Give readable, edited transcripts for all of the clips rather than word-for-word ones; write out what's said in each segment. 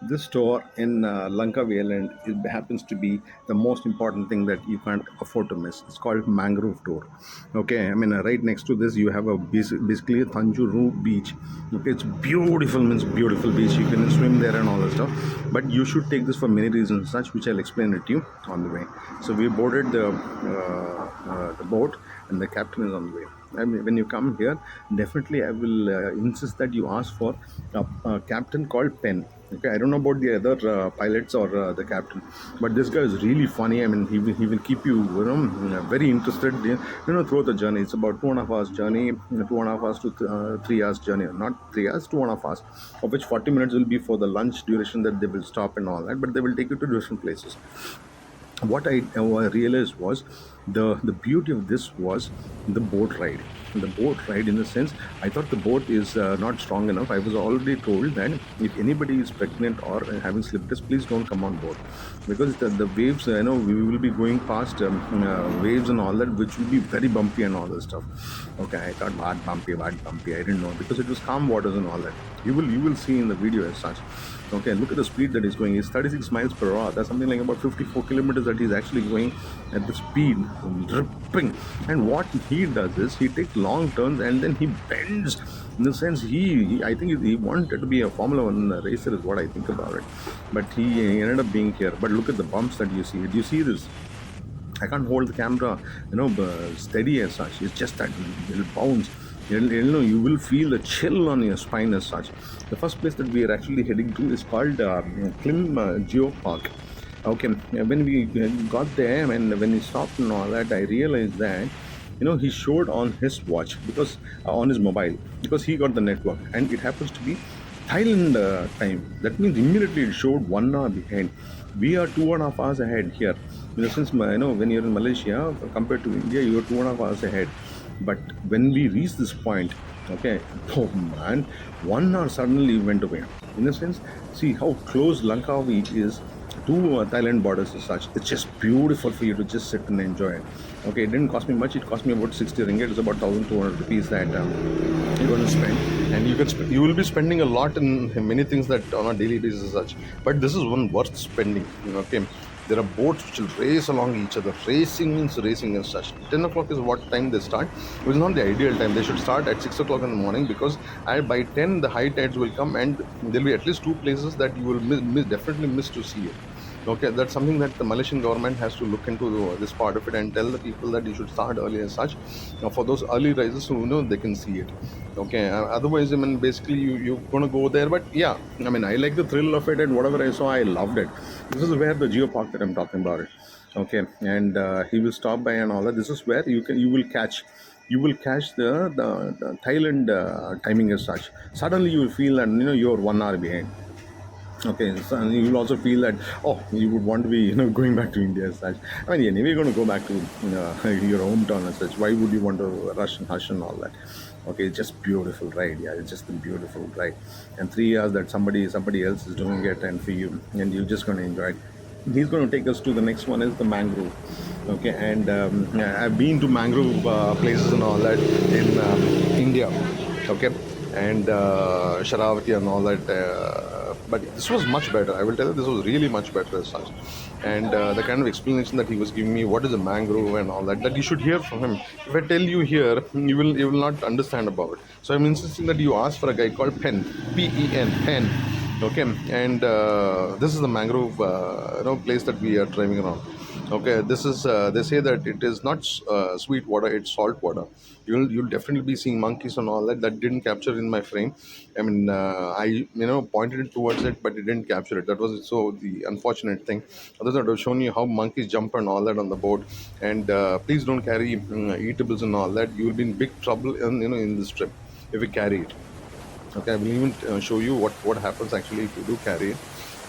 This store in Langkawi Island, it happens to be the most important thing that you can't afford to miss. It's called Mangrove Tour. Okay, I mean, right next to this, you have basically a Tanjuru beach. Okay, it's beautiful, means beautiful beach. You can swim there and all that stuff. But you should take this for many reasons, such which I'll explain it to you on the way. So we boarded the boat, and the captain is on the way. I mean, when you come here, definitely I will insist that you ask for a captain called Pen. Okay, I don't know about the other pilots or the captain, but this guy is really funny. I mean, he will keep you, very interested. Throughout the journey. It's about 2.5 hours journey, 2.5 hours to 3 hours journey. Not 3 hours, 2.5 hours, of which 40 minutes will be for the lunch duration that they will stop and all that. But they will take you to different places. What I realized was the beauty of this was the boat ride. The boat ride, in the sense, I thought the boat is not strong enough. I was already told that if anybody is pregnant or having slip disc, please don't come on board, because the waves, we will be going past waves and all that, which will be very bumpy and all that stuff. Okay, I thought what bumpy. I didn't know, because it was calm waters and all that. You will see in the video as such. Okay, look at the speed that he's going. It's 36 miles per hour. That's something like about 54 kilometers that he's actually going at the speed, dripping. And what he does is he takes long turns and then he bends. In the sense, I think he wanted to be a Formula One racer, is what I think about it. But he ended up being here. But look at the bumps that you see. Do you see this? I can't hold the camera, steady as such. It's just that it'll bounce. You will feel the chill on your spine as such. The first place that we are actually heading to is called Klim Geo Park. Okay, when we got there and when we stopped and all that, I realized that he showed on his watch, because on his mobile, because he got the network, and it happens to be Thailand time. That means immediately it showed 1 hour behind. We are 2.5 hours ahead here. Since when you're in Malaysia compared to India, you're 2.5 hours ahead. But when we reached this point, okay, oh man, 1 hour suddenly went away. In a sense, see how close Langkawi is to Thailand borders as such. It's just beautiful for you to just sit and enjoy it. Okay, it didn't cost me much. It cost me about 60 ringgit. It's about 1,200 rupees that you're going to spend, and you will be spending a lot in many things that on a daily basis as such. But this is one worth spending. Okay, there are boats which will race along each other. Racing means racing as such. 10 o'clock is what time they start. It is not the ideal time. They should start at 6 o'clock in the morning, because by 10 the high tides will come, and there will be at least two places that you will definitely miss to see it. Okay, that's something that the Malaysian government has to look into this part of it and tell the people that you should start early as such. For those early risers who know they can see it. Okay, otherwise, I mean, basically you're gonna go there. But yeah, I mean, I like the thrill of it, and whatever I saw, I loved it. This is where the Geo Park that I'm talking about it. Okay, and he will stop by and all that. This is where you will catch the Thailand timing as such. Suddenly you will feel that you're 1 hour behind. Okay, so and you will also feel that, you would want to be going back to India as such. I mean, anyway, you're going to go back to your hometown as such. Why would you want to rush and hush and all that? Okay, it's just beautiful ride. Yeah, it's just a beautiful ride. And 3 hours that somebody else is doing it, and for you, and you're just going to enjoy it. He's going to take us to the next one, is the mangrove. Okay, and I've been to mangrove places and all that in India. Okay, and Sharavati and all that. But this was much better. I will tell you, this was really much better as such. And the kind of explanation that he was giving me, what is a mangrove and all that, that you should hear from him. If I tell you here, you will not understand about it. So I'm insisting that you ask for a guy called Pen, Pen, Pen. Okay, and this is the mangrove place that we are driving around. Okay, this is they say that it is not sweet water, it's salt water. You'll definitely be seeing monkeys and all that. That didn't capture in my frame. I mean, I pointed it towards it, but it didn't capture it. That was so the unfortunate thing. Otherwise, I would have shown you how monkeys jump and all that on the boat. And please don't carry eatables and all that. You will be in big trouble in this trip if you carry it. Okay, I will even show you what happens actually if you do carry it.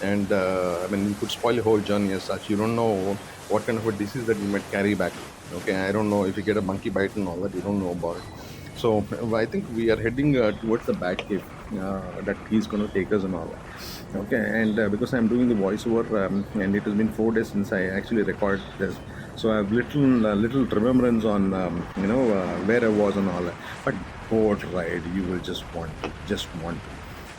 And I mean, you could spoil your whole journey as such. You don't know what kind of a disease that you might carry back. Okay, I don't know if you get a monkey bite and all that. You don't know about it. So I think we are heading towards the bat cave that he's going to take us and all that. Okay, and because I'm doing the voiceover, and it has been 4 days since I actually recorded this, so I have little remembrance on where I was and all that. But boat ride, you will just want to.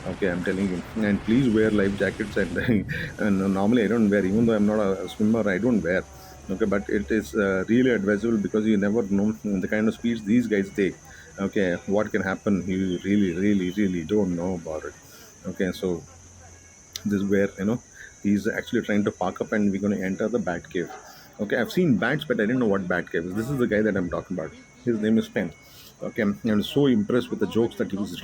Okay, I'm telling you. And please wear life jackets. And, and normally I don't wear, even though I'm not a swimmer, I don't wear. Okay, but it is really advisable because you never know the kind of speeds these guys take. Okay, what can happen? You really, really, really don't know about it. Okay, so this is where he's actually trying to park up and we're going to enter the bat cave. Okay, I've seen bats, but I didn't know what bat cave is. This is the guy that I'm talking about. His name is Pen. Okay, I'm so impressed with the jokes that he was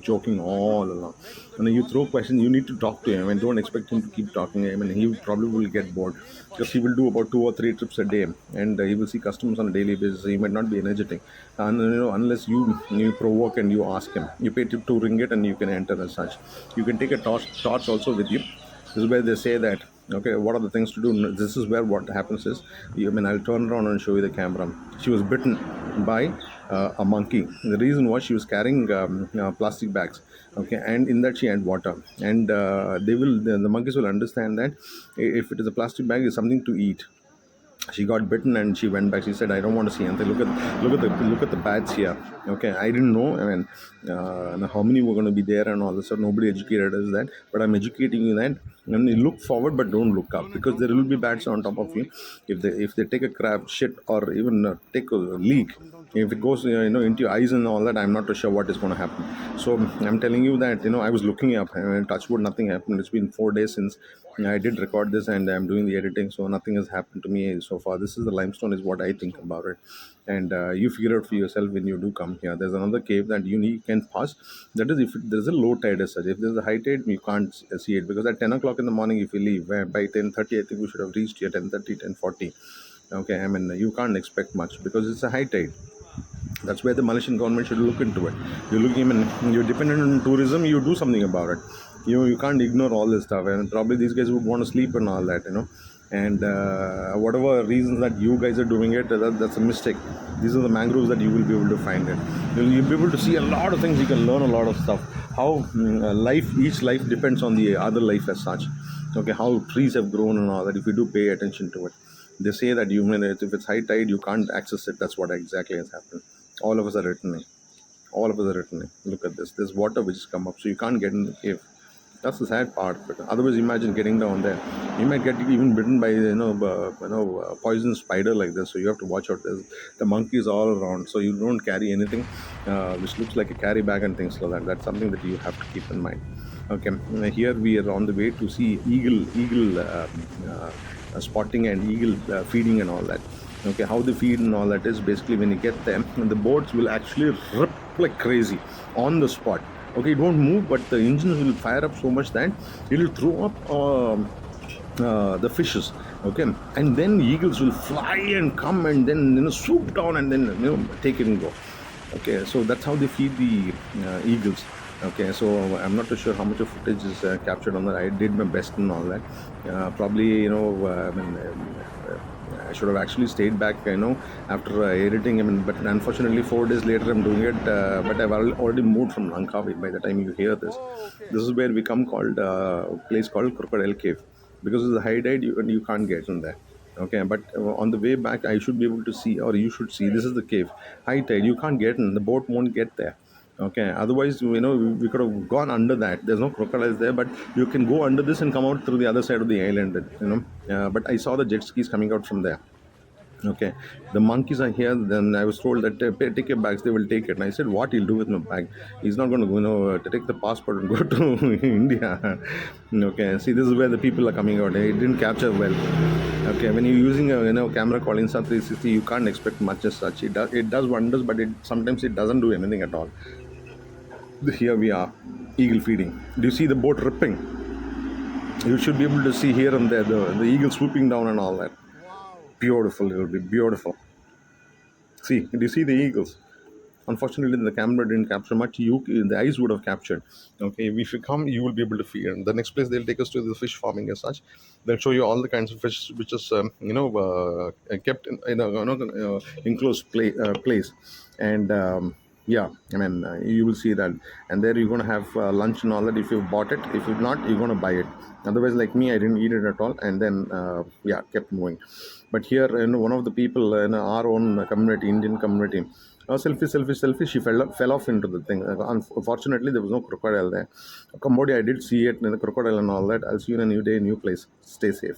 joking all along. And you throw questions, you need to talk to him and don't expect him to keep talking. I mean, he probably will get bored because he will do about 2 or 3 trips a day, and he will see customers on a daily basis. He might not be energetic, and unless you provoke and you ask him, you pay to ring it and you can enter as such. You can take a torch also with you. This is where they say that, okay, what are the things to do? This is where what happens is, I mean, I'll turn around and show you the camera. She was bitten by a monkey. The reason was she was carrying plastic bags, okay, and in that she had water. And the monkeys will understand that if it is a plastic bag, it's something to eat. She got bitten and she went back. She said, "I don't want to see anything. Look at the bats here." Okay, I didn't know. I mean, how many were going to be there and all this. So nobody educated us that. But I'm educating you that. And you look forward, but don't look up because there will be bats on top of you. If they take a crap shit or even take a leak, if it goes into your eyes and all that, I'm not too sure what is going to happen. So I'm telling you that I was looking up and touch wood, nothing happened. It's been 4 days since I did record this and I'm doing the editing, so nothing has happened to me so far. This is the limestone, is what I think about it. And you figure out for yourself when you do come here. There's another cave that you can pass. That is, if there's a low tide as such. If there's a high tide, you can't see it because at 10 o'clock in the morning, if you leave, by 10:30, I think we should have reached here 10:30, 10:40. Okay, I mean, you can't expect much because it's a high tide. That's where the Malaysian government should look into it. I mean, you're dependent on tourism, you do something about it. You can't ignore all this stuff. And probably these guys would want to sleep and all that. And whatever reasons that you guys are doing it, that's a mistake. These are the mangroves that you will be able to find it. You'll be able to see a lot of things. You can learn a lot of stuff. How each life depends on the other life as such. Okay, how trees have grown and all that. If you do pay attention to it, they say that if it's high tide, you can't access it. That's what exactly has happened. All of us are returning. All of us are returning. Look at this. There's water which has come up, so you can't get in the cave. That's the sad part. But otherwise, imagine getting down there. You might get even bitten by poison spider like this. So you have to watch out. There's the monkeys all around, so you don't carry anything which looks like a carry bag and things like that. That's something that you have to keep in mind. Okay, here we are on the way to see eagle spotting and eagle feeding and all that. Okay, how they feed and all that is basically when you get them, the boats will actually rip like crazy on the spot. Okay, it won't move, but the engines will fire up so much that it will throw up the fishes. Okay, and then eagles will fly and come and then swoop down and then take it and go. Okay, so that's how they feed the eagles. Okay, so I'm not too sure how much of footage is captured on that. I did my best and all that. Probably, I mean, I should have actually stayed back, after editing. I mean, but unfortunately, 4 days later, I'm doing it. But I've already moved from Langkawi by the time you hear this. This is where we come called place called Crocodile Cave because it's a high tide. You can't get in there. Okay, but on the way back, I should be able to see, or you should see. This is the cave. High tide, you can't get in. The boat won't get there. Okay, otherwise, we could have gone under that. There's no crocodiles there, but you can go under this and come out through the other side of the island. But I saw the jet skis coming out from there. Okay, the monkeys are here. Then I was told that take your bags, they will take it. And I said, what he'll do with my bag? He's not going to to take the passport and go to India. Okay, see, this is where the people are coming out. It didn't capture well. Okay, when you're using a camera called Insta 360, you can't expect much as such. It does wonders, but sometimes it doesn't do anything at all. Here we are, eagle feeding. Do you see the boat ripping? You should be able to see here and there the eagle swooping down and all that. Beautiful, it will be beautiful. See, do you see the eagles? Unfortunately, the camera didn't capture much. The eyes would have captured. Okay, if you come, you will be able to feed. And the next place they'll take us to the fish farming as such. They'll show you all the kinds of fish which is kept in enclosed place. And yeah, I mean, you will see that. And there you're going to have lunch and all that if you've bought it. If you've not, you're going to buy it. Otherwise, like me, I didn't eat it at all. And then yeah, kept moving. But here, one of the people in our own community, Indian community, Selfie, selfie, selfie. She fell off into the thing. Unfortunately, there was no crocodile there. Cambodia, I did see it, and the crocodile and all that. I'll see you in a new day, new place. Stay safe.